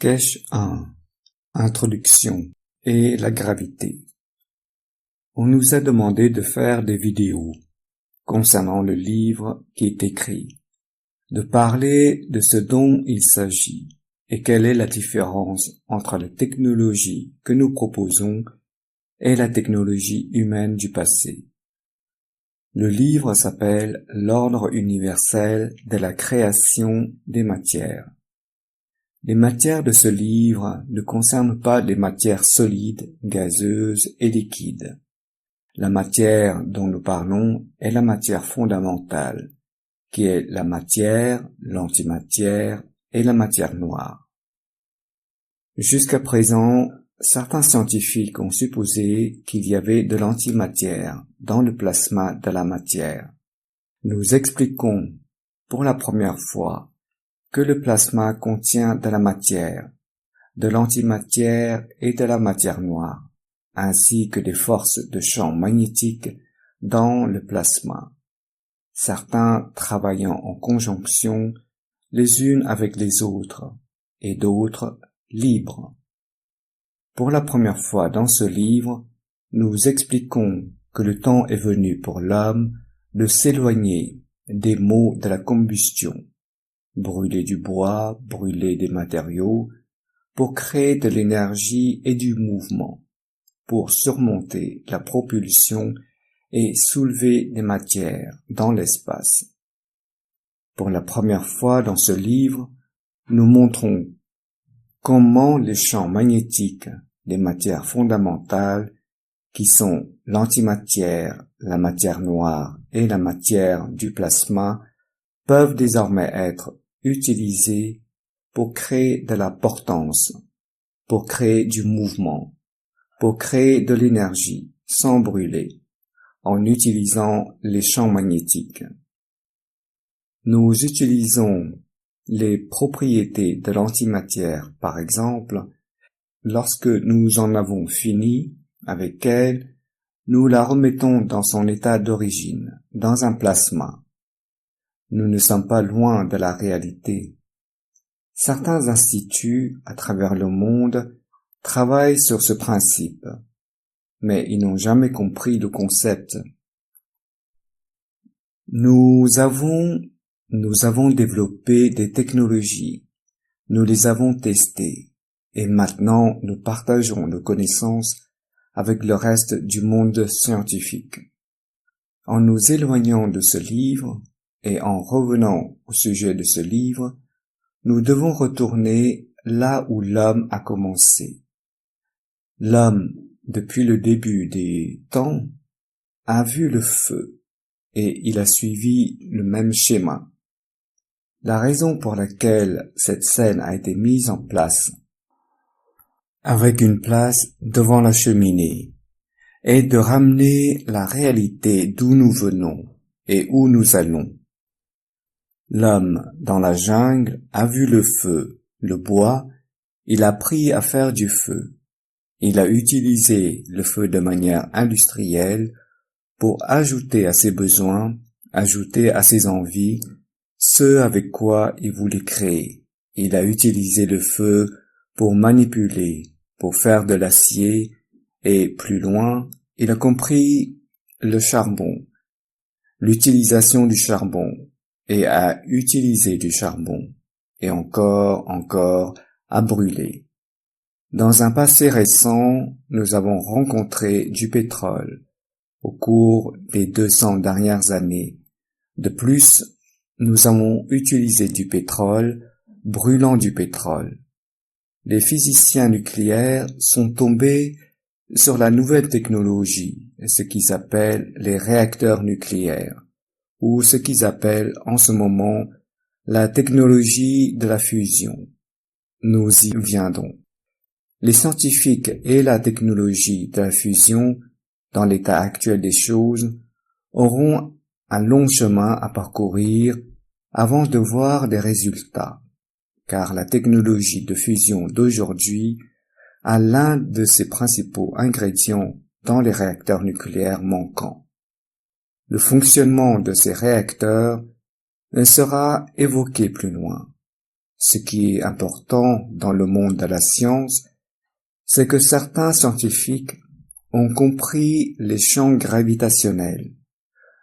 Cache 1. Introduction et la gravité. On nous a demandé de faire des vidéos concernant le livre qui est écrit, de parler de ce dont il s'agit et quelle est la différence entre la technologie que nous proposons et la technologie humaine du passé. Le livre s'appelle L'ordre universel de la création des matières. Les matières de ce livre ne concernent pas les matières solides, gazeuses et liquides. La matière dont nous parlons est la matière fondamentale, qui est la matière, l'antimatière et la matière noire. Jusqu'à présent, certains scientifiques ont supposé qu'il y avait de l'antimatière dans le plasma de la matière. Nous expliquons pour la première fois que le plasma contient de la matière, de l'antimatière et de la matière noire, ainsi que des forces de champ magnétique dans le plasma, certains travaillant en conjonction les unes avec les autres et d'autres libres. Pour la première fois dans ce livre, nous expliquons que le temps est venu pour l'homme de s'éloigner des maux de la combustion, brûler du bois, brûler des matériaux, pour créer de l'énergie et du mouvement, pour surmonter la propulsion et soulever des matières dans l'espace. Pour la première fois dans ce livre, nous montrons comment les champs magnétiques des matières fondamentales, qui sont l'antimatière, la matière noire et la matière du plasma, peuvent désormais être utilisés pour créer de la portance, pour créer du mouvement, pour créer de l'énergie sans brûler, en utilisant les champs magnétiques. Nous utilisons les propriétés de l'antimatière, par exemple, lorsque nous en avons fini avec elle, nous la remettons dans son état d'origine, dans un plasma. Nous ne sommes pas loin de la réalité. Certains instituts à travers le monde travaillent sur ce principe, mais ils n'ont jamais compris le concept. Nous avons développé des technologies, nous les avons testées, et maintenant nous partageons nos connaissances avec le reste du monde scientifique. En nous éloignant de ce livre, et en revenant au sujet de ce livre, nous devons retourner là où l'homme a commencé. L'homme, depuis le début des temps, a vu le feu et il a suivi le même schéma. La raison pour laquelle cette scène a été mise en place, avec une place devant la cheminée, est de ramener la réalité d'où nous venons et où nous allons. L'homme, dans la jungle, a vu le feu, le bois, il a appris à faire du feu. Il a utilisé le feu de manière industrielle pour ajouter à ses besoins, ajouter à ses envies, ce avec quoi il voulait créer. Il a utilisé le feu pour manipuler, pour faire de l'acier, et plus loin, il a compris le charbon, l'utilisation du charbon, et à utiliser du charbon, et encore, à brûler. Dans un passé récent, nous avons rencontré du pétrole au cours des 200 dernières années. De plus, nous avons utilisé du pétrole, brûlant du pétrole. Les physiciens nucléaires sont tombés sur la nouvelle technologie, ce qui s'appelle les réacteurs nucléaires, ou ce qu'ils appellent en ce moment la technologie de la fusion. Nous y viendrons. Les scientifiques et la technologie de la fusion, dans l'état actuel des choses, auront un long chemin à parcourir avant de voir des résultats, car la technologie de fusion d'aujourd'hui a l'un de ses principaux ingrédients dans les réacteurs nucléaires manquants. Le fonctionnement de ces réacteurs sera évoqué plus loin. Ce qui est important dans le monde de la science, c'est que certains scientifiques ont compris les champs gravitationnels,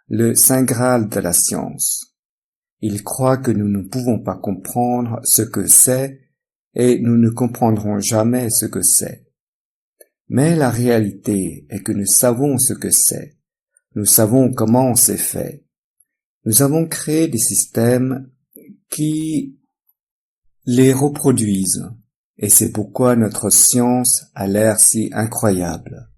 le saint graal de la science. Ils croient que nous ne pouvons pas comprendre ce que c'est et nous ne comprendrons jamais ce que c'est. Mais la réalité est que nous savons ce que c'est. Nous savons comment c'est fait. Nous avons créé des systèmes qui les reproduisent, et c'est pourquoi notre science a l'air si incroyable.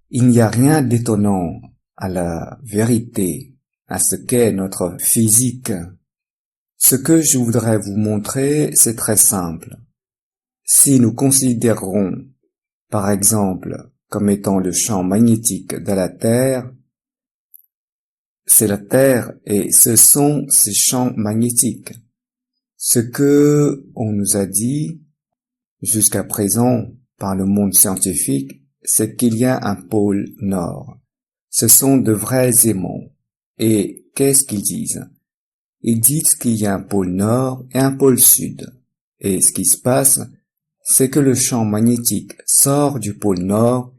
Il n'y a rien d'étonnant à la vérité, à ce qu'est notre physique. Ce que je voudrais vous montrer, c'est très simple. Si nous considérons, par exemple, comme étant le champ magnétique de la Terre, c'est la Terre et ce sont ces champs magnétiques. Ce que on nous a dit jusqu'à présent par le monde scientifique, c'est qu'il y a un pôle nord. Ce sont de vrais aimants. Et qu'est-ce qu'ils disent? Ils disent qu'il y a un pôle nord et un pôle sud. Et ce qui se passe, c'est que le champ magnétique sort du pôle nord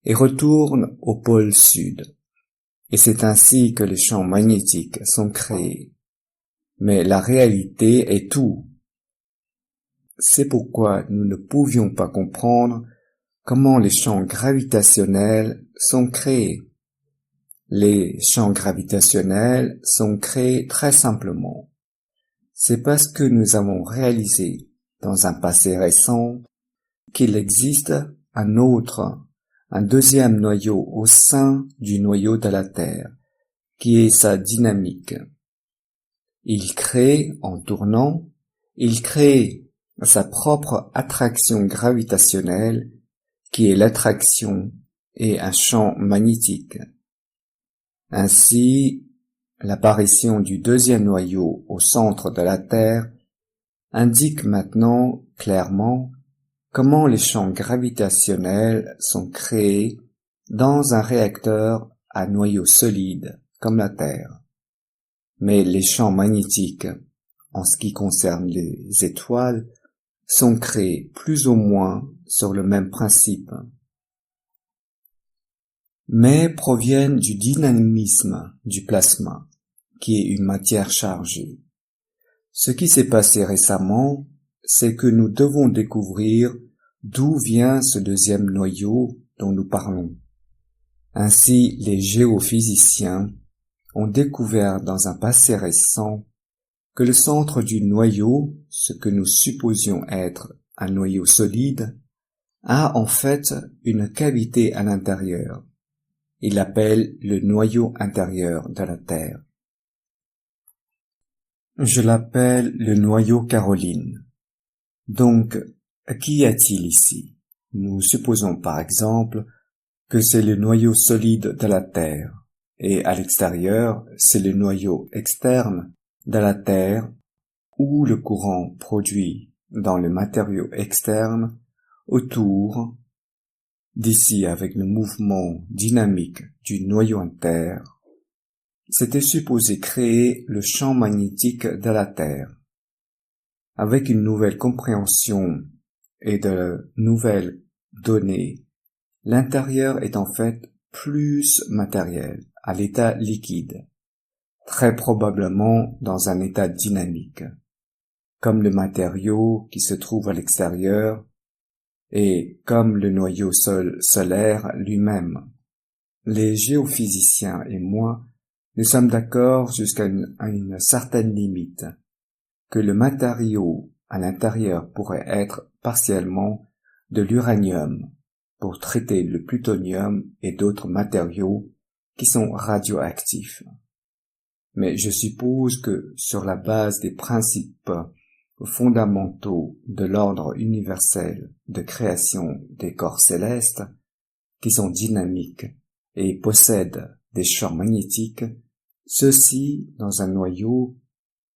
et retourne au pôle sud. Et c'est ainsi que les champs magnétiques sont créés. Mais la réalité est tout. C'est pourquoi nous ne pouvions pas comprendre comment les champs gravitationnels sont créés. Les champs gravitationnels sont créés très simplement. C'est parce que nous avons réalisé dans un passé récent qu'il existe un deuxième noyau au sein du noyau de la Terre, qui est sa dynamique. Il crée, en tournant, il crée sa propre attraction gravitationnelle, qui est l'attraction et un champ magnétique. Ainsi, l'apparition du deuxième noyau au centre de la Terre indique maintenant clairement comment les champs gravitationnels sont créés dans un réacteur à noyau solide comme la Terre. Mais les champs magnétiques, en ce qui concerne les étoiles, sont créés plus ou moins sur le même principe, mais proviennent du dynamisme du plasma, qui est une matière chargée. Ce qui s'est passé récemment, c'est que nous devons découvrir d'où vient ce deuxième noyau dont nous parlons. Ainsi, les géophysiciens ont découvert dans un passé récent que le centre du noyau, ce que nous supposions être un noyau solide, a en fait une cavité à l'intérieur. Il l'appelle le noyau intérieur de la Terre. Je l'appelle le noyau Caroline. Donc, qu'y a-t-il ici? Nous supposons par exemple que c'est le noyau solide de la Terre, et à l'extérieur, c'est le noyau externe de la Terre où le courant produit dans le matériau externe autour d'ici avec le mouvement dynamique du noyau interne. C'était supposé créer le champ magnétique de la Terre. Avec une nouvelle compréhension et de nouvelles données, l'intérieur est en fait plus matériel, à l'état liquide, très probablement dans un état dynamique, comme le matériau qui se trouve à l'extérieur et comme le noyau solaire lui-même. Les géophysiciens et moi, nous sommes d'accord jusqu'à une certaine limite, que le matériau à l'intérieur pourrait être partiellement de l'uranium pour traiter le plutonium et d'autres matériaux qui sont radioactifs. Mais je suppose que sur la base des principes fondamentaux de l'ordre universel de création des corps célestes, qui sont dynamiques et possèdent des champs magnétiques, ceux-ci, dans un noyau,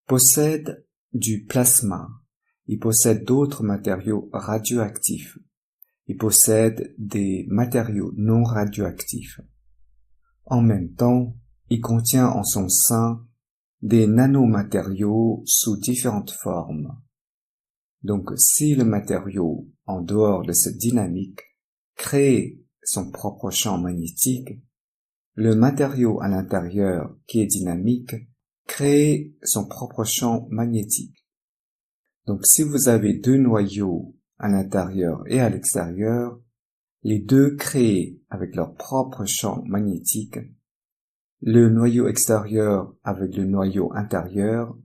possèdent du plasma, ils possèdent d'autres matériaux radioactifs, ils possèdent des matériaux non radioactifs. En même temps, il contient en son sein des nanomatériaux sous différentes formes, Donc si le matériau, en dehors de cette dynamique, crée son propre champ magnétique, le matériau à l'intérieur, qui est dynamique, crée son propre champ magnétique. Donc si vous avez deux noyaux à l'intérieur et à l'extérieur, les deux créés avec leur propre champ magnétique, le noyau extérieur avec le noyau intérieur,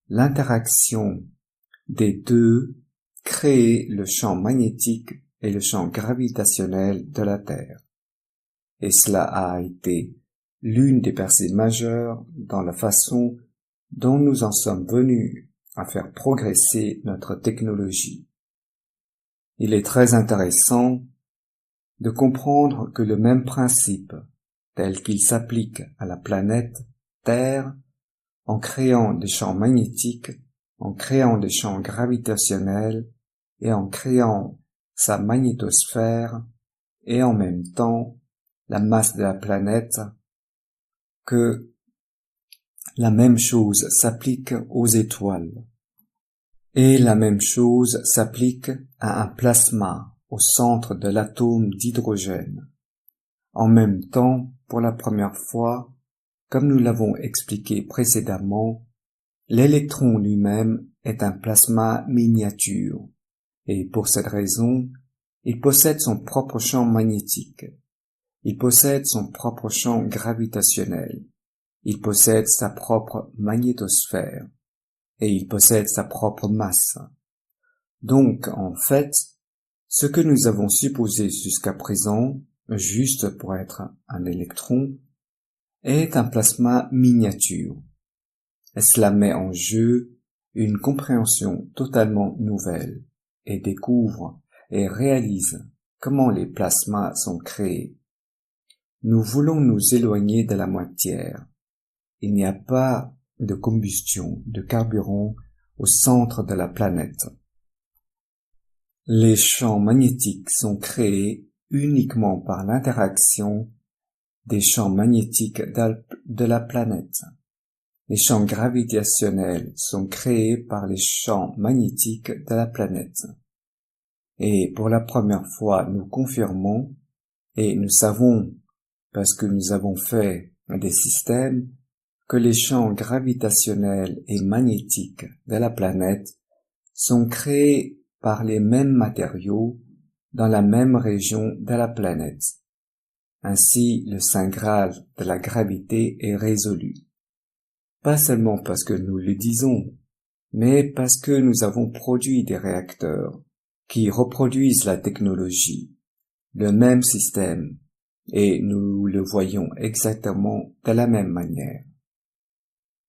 l'interaction des deux crée le champ magnétique et le champ gravitationnel de la Terre. Et cela a été l'une des percées majeures dans la façon dont nous en sommes venus à faire progresser notre technologie. Il est très intéressant de comprendre que le même principe, tel qu'il s'applique à la planète Terre, en créant des champs magnétiques, en créant des champs gravitationnels et en créant sa magnétosphère et en même temps la masse de la planète, que la même chose s'applique aux étoiles. Et la même chose s'applique à un plasma au centre de l'atome d'hydrogène. En même temps, pour la première fois, comme nous l'avons expliqué précédemment, l'électron lui-même est un plasma miniature, et pour cette raison, il possède son propre champ magnétique, il possède son propre champ gravitationnel, il possède sa propre magnétosphère, et il possède sa propre masse. Donc, en fait, ce que nous avons supposé jusqu'à présent, juste pour être un électron, est un plasma miniature. Et cela met en jeu une compréhension totalement nouvelle et découvre et réalise comment les plasmas sont créés. Nous voulons nous éloigner de la matière. Il n'y a pas de combustion de carburant au centre de la planète. Les champs magnétiques sont créés uniquement par l'interaction des champs magnétiques de la planète. Les champs gravitationnels sont créés par les champs magnétiques de la planète. Et pour la première fois, nous confirmons, et nous savons, parce que nous avons fait des systèmes, que les champs gravitationnels et magnétiques de la planète sont créés par les mêmes matériaux dans la même région de la planète. Ainsi, le Saint Graal de la gravité est résolu. Pas seulement parce que nous le disons, mais parce que nous avons produit des réacteurs qui reproduisent la technologie, le même système, et nous le voyons exactement de la même manière.